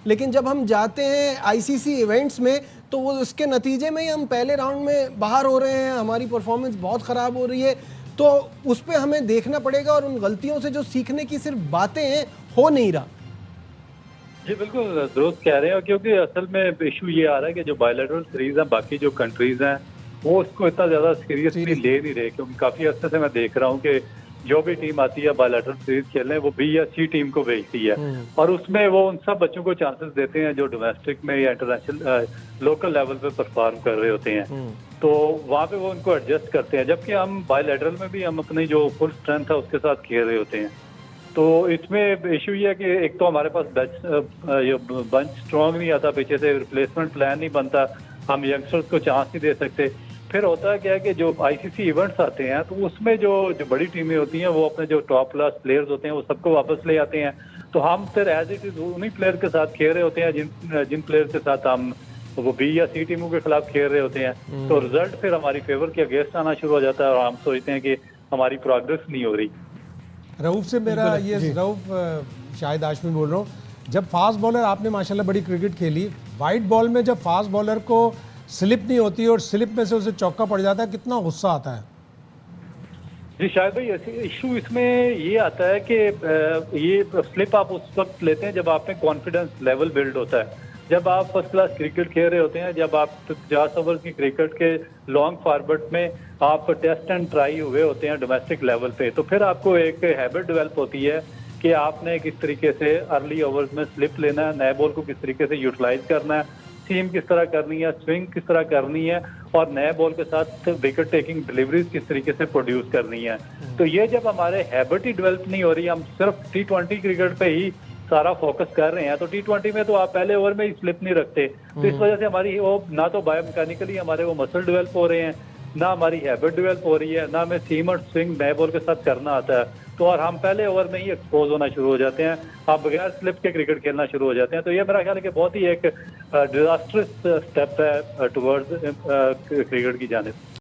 लेकिन जब हम जाते हैं आईसीसी इवेंट्स में तो वो उसके नतीजे में ही हम पहले राउंड में बाहर हो रहे हैं, हमारी परफॉर्मेंस बहुत ख़राब हो रही है। तो उस पर हमें देखना पड़ेगा और उन गलतियों से जो सीखने की सिर्फ बातें हैं, हो नहीं रहा। जी बिल्कुल दुरुस्त कह रहे हैं, क्योंकि असल में इशू ये आ रहा है कि जो बायलैटरल सीरीज हैं, बाकी जो कंट्रीज हैं वो उसको इतना ज़्यादा सीरियसली ले नहीं रहे, क्योंकि काफ़ी अर्से से मैं देख रहा हूँ कि जो भी टीम आती है बायलैटरल सीरीज खेलने वो बी या सी टीम को भेजती है और उसमें वो उन सब बच्चों को चांसेस देते हैं जो डोमेस्टिक में या इंटरनेशनल लोकल लेवल पे परफॉर्म कर रहे होते हैं। तो वहाँ पे वो उनको एडजस्ट करते हैं, जबकि हम बायलैटरल में भी हम अपनी जो फुल स्ट्रेंथ है उसके साथ खेल रहे होते हैं। तो इसमें इशू ये है कि एक तो हमारे पास बंच स्ट्रांग नहीं आता, पीछे से रिप्लेसमेंट प्लान नहीं बनता, हम यंगस्टर्स को चांस नहीं दे सकते। फिर होता क्या है कि जो आईसीसी इवेंट्स आते हैं तो उसमें जो बड़ी टीमें होती हैं वो अपने जो टॉप क्लास प्लेयर्स होते हैं वो सबको वापस ले आते हैं। तो हम फिर एज इट इज उन्हीं प्लेयर के साथ खेल रहे होते हैं जिन प्लेयर के साथ हम वो बी या सी टीमों के खिलाफ खेल रहे होते हैं। तो रिजल्ट फिर हमारी फेवर के अगेंस्ट आना शुरू हो जाता है और हम सोचते हैं कि हमारी प्रोग्रेस नहीं हो रही। रऊफ से मेरा ये रऊफ शाहिद हाशमी बोल रहा हूँ, जब फास्ट बॉलर आपने माशाल्लाह बड़ी क्रिकेट खेली, वाइट बॉल में जब फास्ट बॉलर को स्लिप नहीं होती और स्लिप में से उसे चौका पड़ जाता है, कितना गुस्सा आता है? जी शायद भाई ऐसे इशू इसमें ये आता है कि ये स्लिप आप उस वक्त लेते हैं जब आप में कॉन्फिडेंस लेवल बिल्ड होता है, जब आप फर्स्ट क्लास क्रिकेट खेल रहे होते हैं, जब आप 50 ओवर की क्रिकेट के लॉन्ग फॉर्मेट में आप टेस्ट एंड ट्राई हुए होते हैं डोमेस्टिक लेवल पे, तो फिर आपको एक हैबिट डेवलप होती है कि आपने किस तरीके से अर्ली ओवर्स में स्लिप लेना है, नए बॉल को किस तरीके से यूटिलाइज करना है, सीम किस तरह करनी है, स्विंग किस तरह करनी है और नए बॉल के साथ विकेट टेकिंग डिलीवरीज किस तरीके से प्रोड्यूस करनी है। तो ये जब हमारे हैबिट ही डेवलप नहीं हो रही, हम सिर्फ T20 क्रिकेट पे ही सारा फोकस कर रहे हैं, तो T20 में तो आप पहले ओवर में ही स्लिप नहीं रखते, तो इस वजह से हमारी वो ना तो बायोमैकेनिकली हमारे वो मसल डेवलप हो रहे हैं, ना हमारी हैबिट डेवलप हो रही है, ना हमें सीम और स्विंग नए बॉल के साथ करना आता है। तो और हम पहले ओवर में ही एक्सपोज होना शुरू हो जाते हैं, आप बगैर स्लिप के क्रिकेट खेलना शुरू हो जाते हैं। तो ये मेरा ख्याल है कि बहुत ही एक डिजास्टरस स्टेप है टुवर्ड्स क्रिकेट की जानिब।